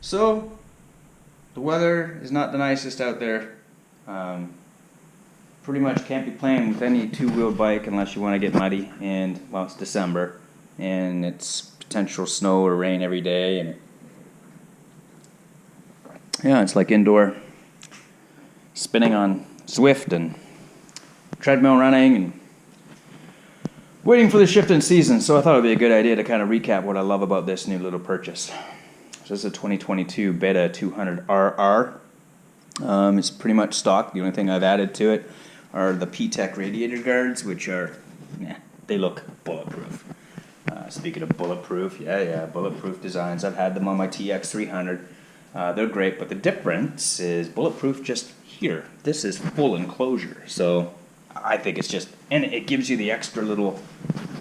So, the weather is not the nicest out there. Pretty much can't be playing with any two-wheel bike unless you want to get muddy. And, well, it's December, and it's potential snow or rain every day. And yeah, it's like indoor spinning on Zwift and treadmill running and waiting for the shift in season. So I thought it would be a good idea to kind of recap what I love about this new little purchase. So this is a 2022 Beta 200RR. It's pretty much stock. The only thing I've added to it are the P-Tech radiator guards, which are, they look bulletproof. Speaking of bulletproof, bulletproof designs. I've had them on my TX300. They're great, but the difference is bulletproof just here. This is full enclosure, so I think it's just, and it gives you the extra little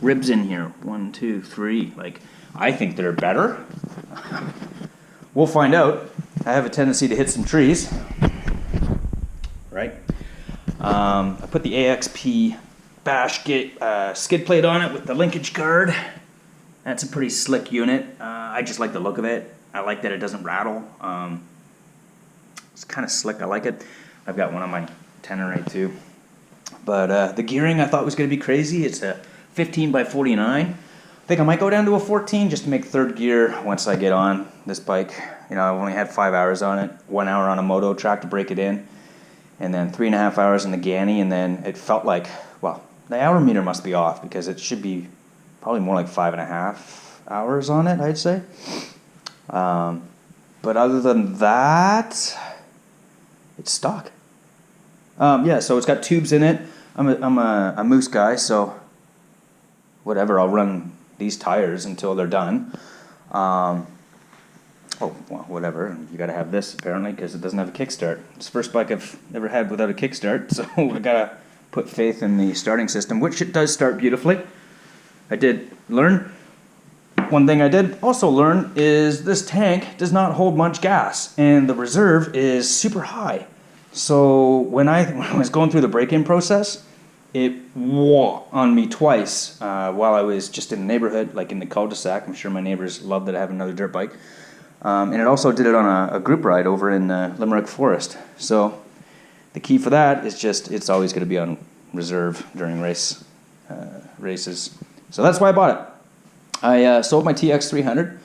ribs in here. 1, 2, 3. Like, I think they're better. We'll find out. I have a tendency to hit some trees, right? I put the AXP bash skid plate on it with the linkage guard. That's a pretty slick unit. I just like the look of it. I like that it doesn't rattle. It's kind of slick. I like it. I've got one on my Tenere too. But the gearing I thought was going to be crazy. It's a 15 by 49. I think I might go down to a 14 just to make third gear once I get on this bike. You know, I've only had 5 hours on it, 1 hour on a moto track to break it in, and then 3.5 hours in the Ganny, and then it felt like, well, the hour meter must be off because it should be probably more like 5.5 hours on it, I'd say. But other than that, it's stock. So it's got tubes in it. I'm a Moose guy, so whatever, I'll run these tires until they're done. Whatever. You got to have this apparently because it doesn't have a kickstart. It's the first bike I've ever had without a kickstart, so I gotta put faith in the starting system, which it does start beautifully. I did learn. One thing I did also learn is this tank does not hold much gas, and the reserve is super high. So when I was going through the break-in process, it whoa on me twice while I was just in the neighborhood, like in the cul-de-sac. I'm sure my neighbors love that I have another dirt bike. And it also did it on a group ride over in Limerick Forest. So the key for that is just it's always going to be on reserve during races. So that's why I bought it. I sold my TX300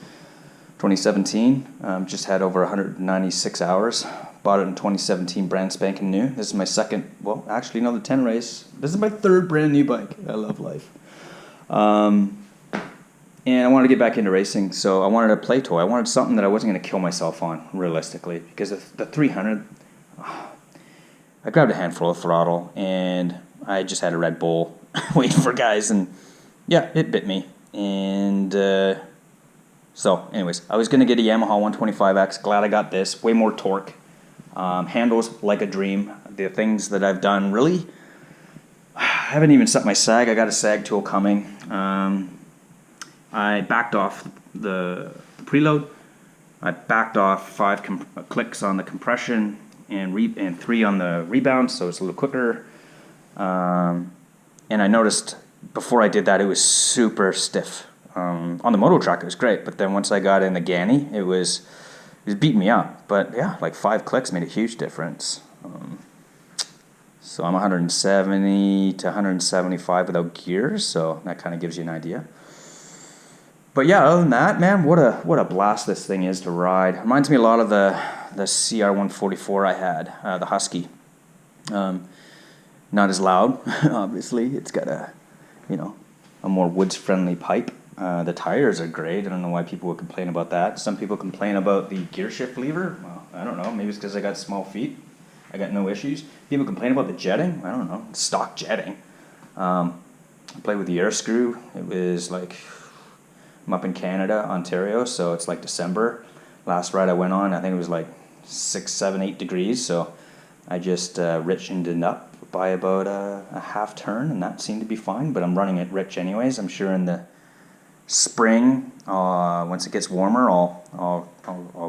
2017. Just had over 196 hours. Bought it in 2017, brand spanking new. This is my second, well, actually, no, the 10 race. This is my third brand new bike. I love life. And I wanted to get back into racing, so I wanted a play toy. I wanted something that I wasn't going to kill myself on, realistically, because the 300, I grabbed a handful of throttle, and I just had a Red Bull waiting for guys, and yeah, it bit me. And so, anyways, I was going to get a Yamaha 125X. Glad I got this. Way more torque. Handles like a dream. The things that I've done, really, I haven't even set my sag. I got a sag tool coming. I backed off the preload. I backed off 5 clicks on the compression and 3 on the rebound, so it's a little quicker. And I noticed before I did that, it was super stiff. On the moto track, it was great, but then once I got in the Ganny, it was beating me up. But yeah, like 5 clicks made a huge difference. So I'm 170 to 175 without gears, so that kind of gives you an idea. But yeah, other than that, man, what a blast this thing is to ride. Reminds me a lot of the CR144 I had, the Husky. Not as loud, obviously. It's got a more woods-friendly pipe. The tires are great. I don't know why people would complain about that. Some people complain about the gear shift lever. Well, I don't know. Maybe it's because I got small feet. I got no issues. People complain about the jetting. I don't know. Stock jetting. I played with the air screw. It was like, I'm up in Canada, Ontario, so it's like December. Last ride I went on, I think it was like 6, 7, 8 degrees, so I just richened it up by about a half turn, and that seemed to be fine, but I'm running it rich anyways. I'm sure in the spring, once it gets warmer, I'll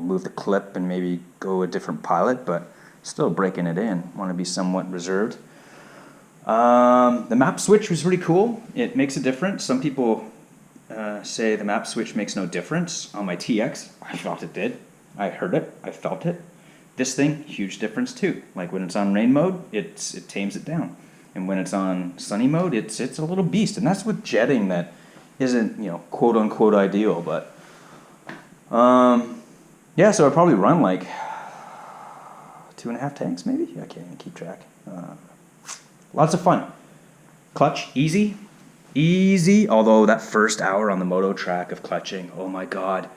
move the clip and maybe go a different pilot, but still breaking it in. Want to be somewhat reserved. The map switch was really cool. It makes a difference. Some people say the map switch makes no difference. On my TX, I thought it did. I heard it, I felt it. This thing, huge difference too. Like when it's on rain mode, it tames it down. And when it's on sunny mode, it's a little beast. And that's with jetting that isn't, quote unquote ideal, but yeah, so I'd probably run like 2.5 tanks maybe. I can't even keep track. Lots of fun. Clutch, easy. Although that first hour on the moto track of clutching, oh my God.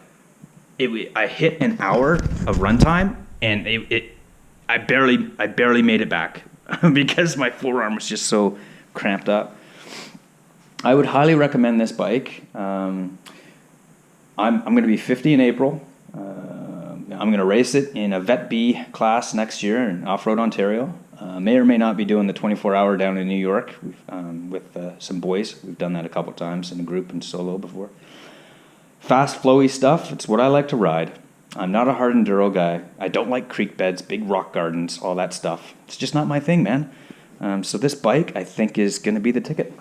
I hit an hour of runtime and I barely made it back because my forearm was just so cramped up. I would highly recommend this bike. I'm going to be 50 in April. I'm going to race it in a Vet B class next year in Off-Road Ontario. May or may not be doing the 24-hour down in New York with some boys. We've done that a couple times in a group and solo before. Fast, flowy stuff, it's what I like to ride. I'm not a hard enduro guy. I don't like creek beds, big rock gardens, all that stuff. It's just not my thing, man. So this bike, I think, is going to be the ticket.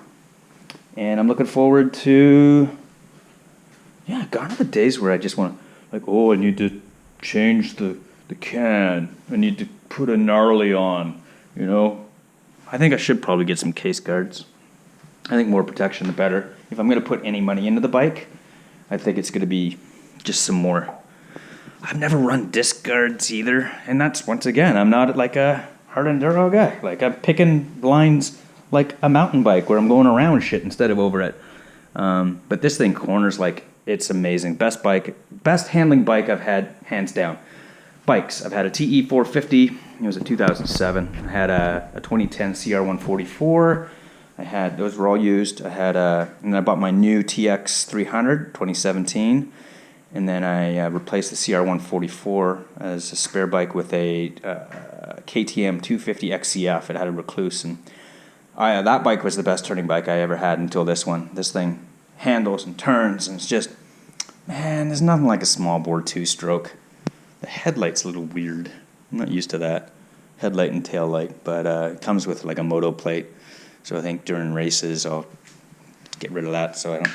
And I'm looking forward to, gone are the days where I just want to, I need to change the can. I need to put a gnarly on, I think I should probably get some case guards. I think more protection, the better. If I'm going to put any money into the bike, I think it's going to be just some more. I've never run disc guards either, and that's, once again, I'm not like a hard enduro guy. Like, I'm picking lines like a mountain bike where I'm going around shit instead of over it. But this thing corners like it's amazing. Best handling bike I've had, hands down. Bikes, I've had a TE 450, it was a 2007. I had a 2010 CR144. Those were all used. And I bought my new TX 300, 2017. And then I replaced the CR144 as a spare bike with a KTM 250 XCF. It had a Recluse. And that bike was the best turning bike I ever had until this one. This thing handles and turns, and it's just, man, there's nothing like a small bore two-stroke. The headlight's a little weird. I'm not used to that. Headlight and tail light. But it comes with like a moto plate. So I think during races I'll get rid of that so I don't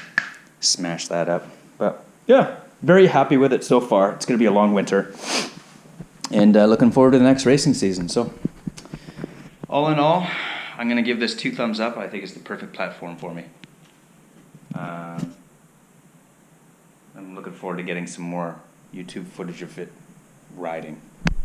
smash that up. But yeah, very happy with it so far. It's going to be a long winter. And looking forward to the next racing season. So all in all, I'm going to give this 2 thumbs up. I think it's the perfect platform for me. I'm looking forward to getting some more YouTube footage of it riding.